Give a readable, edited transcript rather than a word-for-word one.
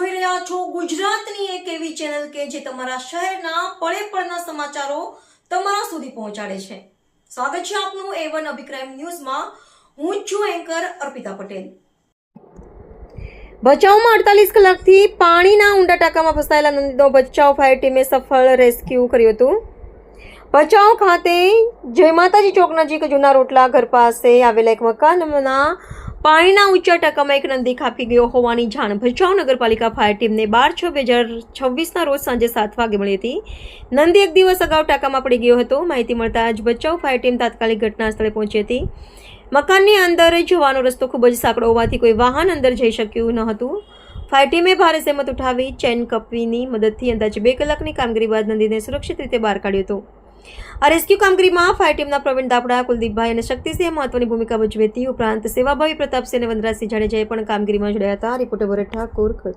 જોઈ રહ્યા છો ગુજરાતની એક એવી ચેનલ કે જે તમારા શહેરના પળે પળના સમાચારો તમારા સુધી પહોંચાડે છે। સ્વાગત છે આપનું A1 અભિક્રાઇમ ન્યૂઝમાં। હું છું એન્કર અર્પિતા પટેલ। ભચાઉમાં 48 કલાકથી પાણીના ઊંડા ટાંકામાં ફસાયેલા નંદીનો ભચાઉ ફાયર ટીમે સફળ રેસ્ક્યુ કર્યું હતું। ભચાઉ ખાતે જય માતાજી ચોક નજીક જૂના રોટલા ઘર પાસે આવેલા એક મકાનના પાણીના ઊંચા ટાંકામાં એક નંદી ખાબકી ગયો હોવાની જાણ ભચાઉ નગરપાલિકા ફાયર ટીમને 12/6/2026ના રોજ સાંજે 7 વાગે મળી હતી। નંદી એક દિવસ અગાઉ ટાંકામાં પડી ગયો હતો। માહિતી મળતા જ ભચાઉ ફાયર ટીમ તાત્કાલિક ઘટના સ્થળે પહોંચી હતી। મકાનની અંદર જવાનો રસ્તો ખૂબ જ સાંકડો હોવાથી કોઈ વાહન અંદર જઈ શક્યું ન હતું। ફાયર ટીમે ભારે સહેમત ઉઠાવી ચેન કપીની મદદથી અંદાજે 2 કલાકની કામગીરી બાદ નંદીને સુરક્ષિત રીતે બહાર કાઢ્યો હતો। આ રેસ્ક્યુ કામગીરીમાં ફાયર ટીમના પ્રવીણ દાપડા, કુલદીપભાઈ અને શક્તિસિંહે મહત્વની ભૂમિકા ભજવી હતી। ઉપરાંત સેવાભાવી પ્રતાપસિંહ અને વનરાજસિંહ જાડેજાએ પણ કામગીરીમાં જોડાયા હતા। રિપોર્ટર ભરત ઠાકોર।